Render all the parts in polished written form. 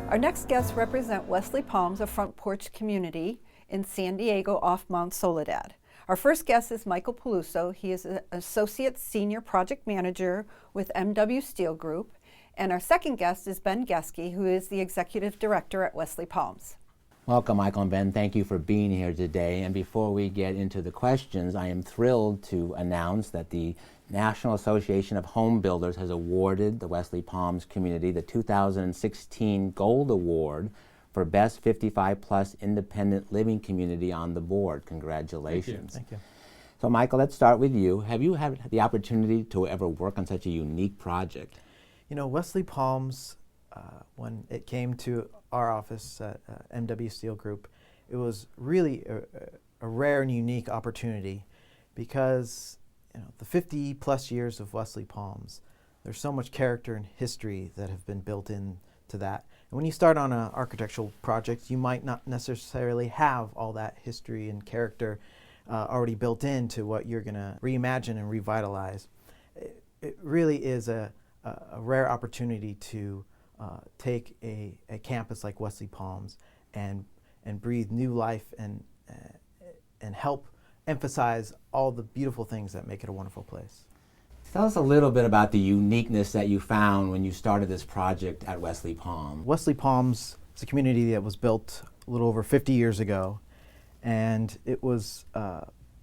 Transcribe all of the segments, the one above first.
Our next guests represent Wesley Palms, a front porch community in San Diego off Mount Soledad. Our first guest is Miachel Paluso. He is an Associate Senior Project Manager with Steele Group. And our second guest is Ben Geske, who is the Executive Director at Wesley Palms. Welcome, Michael and Ben. Thank you for being here today. And before we get into the questions, I am thrilled to announce that the National Association of Home Builders has awarded the Wesley Palms community the 2016 Gold Award for Best 55-Plus Independent Living Community on the board. Congratulations. Thank you. So, Michael, let's start with you. Have you had the opportunity to ever work on such a unique project? You know, Wesley Palms, when it came to our office at Steele Group, it was really a rare and unique opportunity because, you know, the 50-plus years of Wesley Palms, there's so much character and history that have been built into that. And when you start on an architectural project, you might not necessarily have all that history and character already built into what you're going to reimagine and revitalize. It really is a rare opportunity to take a campus like Wesley Palms and breathe new life and help emphasize all the beautiful things that make it a wonderful place. Tell us a little bit about the uniqueness that you found when you started this project at Wesley Palms. Wesley Palms is a community that was built a little over 50 years ago, and it was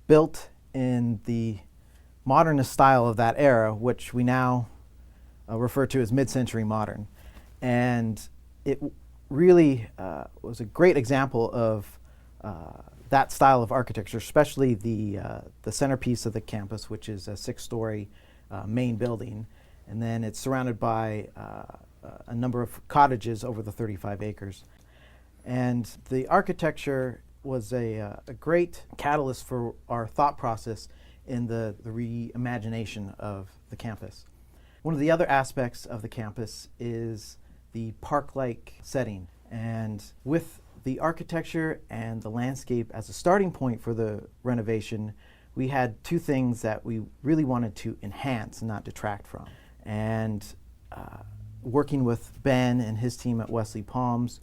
built in the modernist style of that era, which we now refer to as mid-century modern. And it really was a great example of that style of architecture, especially the centerpiece of the campus, which is a 6-story main building. And then it's surrounded by a number of cottages over the 35 acres. And the architecture was a great catalyst for our thought process in the reimagination of the campus. One of the other aspects of the campus is the park-like setting. And with the architecture and the landscape as a starting point for the renovation, we had two things that we really wanted to enhance and not detract from. And working with Ben and his team at Wesley Palms,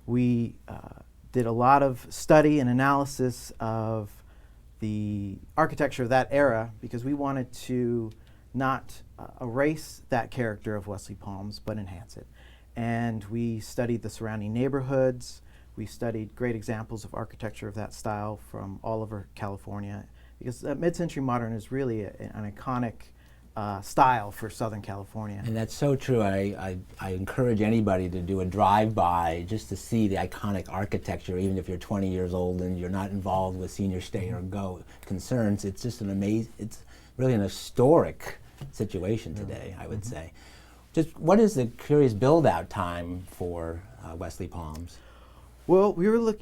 we did a lot of study and analysis of the architecture of that era because we wanted to not erase that character of Wesley Palms, but enhance it. And we studied the surrounding neighborhoods. We studied great examples of architecture of that style from all over California, because mid-century modern is really an iconic style for Southern California. And that's so true. I encourage anybody to do a drive-by just to see the iconic architecture, even if you're 20 years old and you're not involved with senior stay or go concerns. It's just it's really an historic situation today, I would say. Just what is the curious build-out time for Wesley Palms? Well, we were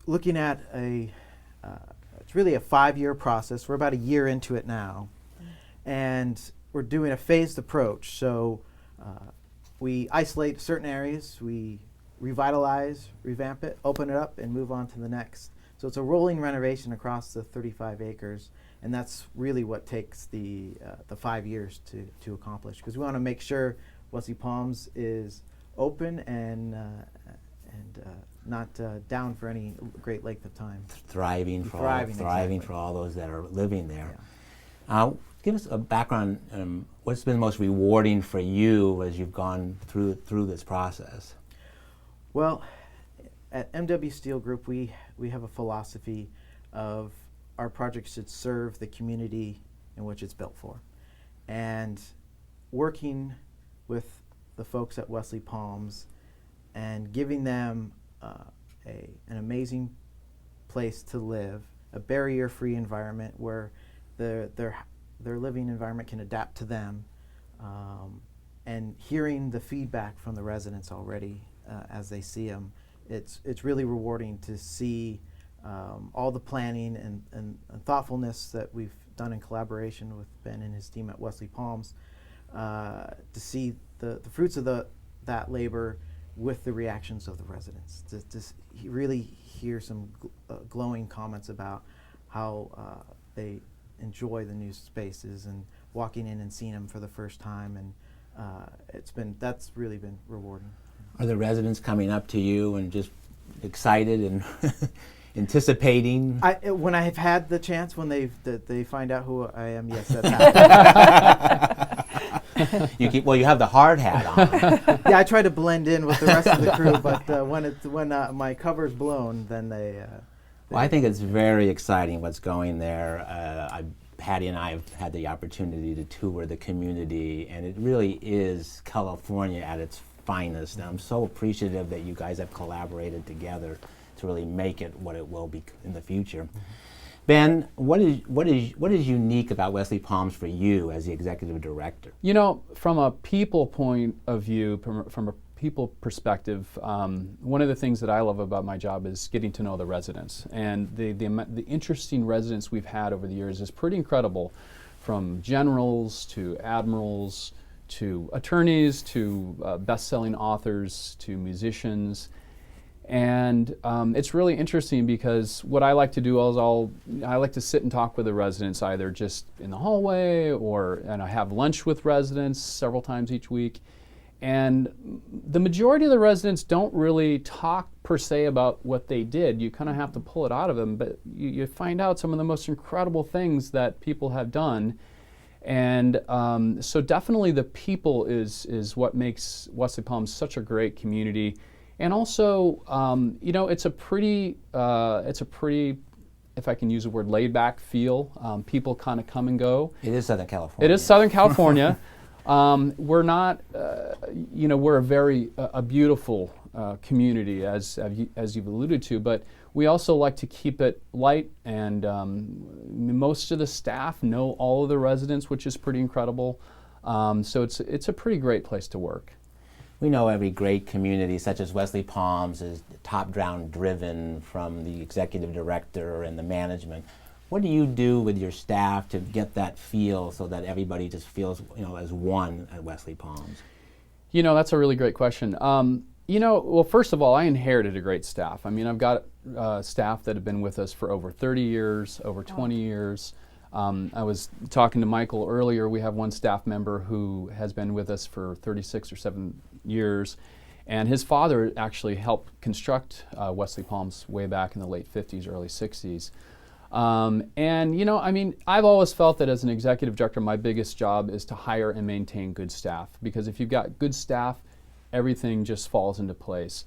looking at it's really a 5-year process. We're about a year into it now. And we're doing a phased approach. So we isolate certain areas, we revitalize, revamp it, open it up, and move on to the next. So it's a rolling renovation across the 35 acres. And that's really what takes the 5 years to accomplish, because we want to make sure Wesley Palms is open and not down for any great length of time. Thriving for all those that are living there. Yeah. Give us a background. What's been most rewarding for you as you've gone through this process? Well, at Steele Group, we have a philosophy of our project should serve the community in which it's built for. And working with the folks at Wesley Palms and giving them an amazing place to live, a barrier-free environment where their living environment can adapt to them, and hearing the feedback from the residents already as they see them, it's really rewarding to see all the planning and thoughtfulness that we've done in collaboration with Ben and his team at Wesley Palms, to see the fruits of that labor with the reactions of the residents. To really hear some glowing comments about how they enjoy the new spaces and walking in and seeing them for the first time, and that's really been rewarding. Are the residents coming up to you and just excited and anticipating? When I've had the chance, when they find out who I am, yes, that's happened. You have the hard hat on. Yeah, I try to blend in with the rest of the crew, but when my cover's blown, then they. Well, I think it's very exciting what's going there. Patty and I have had the opportunity to tour the community, and it really is California at its finest. And I'm so appreciative that you guys have collaborated together to really make it what it will be in the future. Ben, what is unique about Wesley Palms for you as the executive director? You know, from a people point of view, from a people perspective, one of the things that I love about my job is getting to know the residents. And the interesting residents we've had over the years is pretty incredible, from generals to admirals to attorneys to best-selling authors to musicians. And it's really interesting because what I like to do is I like to sit and talk with the residents, either just in the hallway and I have lunch with residents several times each week. And the majority of the residents don't really talk per se about what they did. You kind of have to pull it out of them, but you find out some of the most incredible things that people have done. And so definitely the people is what makes Wesley Palms such a great community. And also, you know, it's a pretty, if I can use the word, laid back feel. People kind of come and go. It is Southern California. It is Southern California. We're not, you know, we're a very beautiful community, as you've alluded to, but we also like to keep it light, and most of the staff know all of the residents, which is pretty incredible. So it's a pretty great place to work. We know every great community, such as Wesley Palms, is top-down driven from the executive director and the management. What do you do with your staff to get that feel so that everybody just feels, you know, as one at Wesley Palms? You know, that's a really great question. You know, well, first of all, I inherited a great staff. I mean, I've got staff that have been with us for over 30 years, over 20 years. I was talking to Michael earlier. We have one staff member who has been with us for 36 or 7 years. And his father actually helped construct Wesley Palms way back in the late 50s, early 60s. And, you know, I mean, I've always felt that as an executive director, my biggest job is to hire and maintain good staff. Because if you've got good staff, everything just falls into place.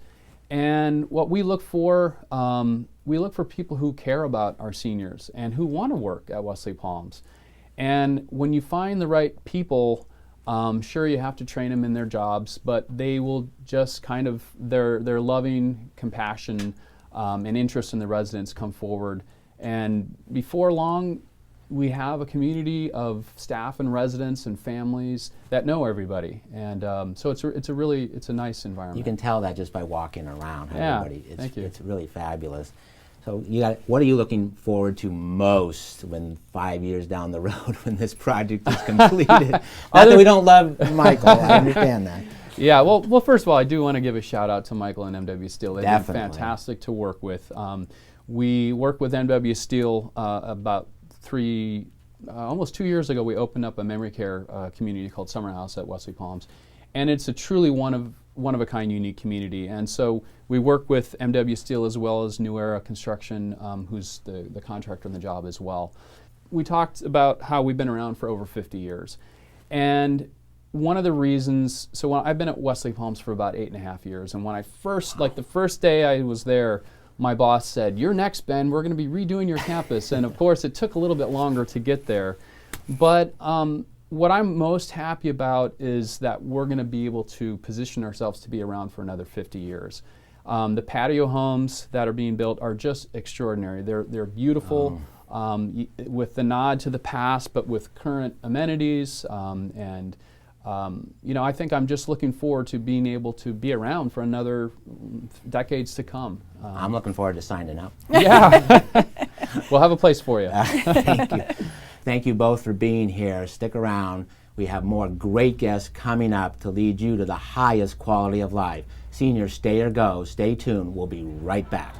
And what we look for people who care about our seniors and who want to work at Wesley Palms. And when you find the right people, sure, you have to train them in their jobs, but they will just kind of, their loving compassion and interest in the residents come forward. And before long, we have a community of staff and residents and families that know everybody. And so it's a nice environment. You can tell that just by walking around. Yeah, Everybody, thank you. It's really fabulous. So what are you looking forward to most when 5 years down the road when this project is completed? Not that we don't love Michael, I understand that. Yeah, well, first of all, I do want to give a shout out to Michael and MW Steele. They've been Definitely. fantastic to work with. We worked with MW Steele about almost 2 years ago. We opened up a memory care community called Summer House at Wesley Palms, and it's a truly one of a kind, unique community. And so we work with MW Steele as well as New Era Construction, who's the contractor on the job as well. We talked about how we've been around for over 50 years, and one of the reasons. So I've been at Wesley Palms for about 8.5 years, and when I first, like the first day I was there, my boss said, "You're next, Ben. We're going to be redoing your campus." And of course, it took a little bit longer to get there. But what I'm most happy about is that we're going to be able to position ourselves to be around for another 50 years. The patio homes that are being built are just extraordinary. They're beautiful, with the nod to the past, but with current amenities. You know, I think I'm just looking forward to being able to be around for another decades to come. I'm looking forward to signing up. Yeah, we'll have a place for you. Thank you. Thank you both for being here. Stick around. We have more great guests coming up to lead you to the highest quality of life. Seniors, stay or go. Stay tuned. We'll be right back.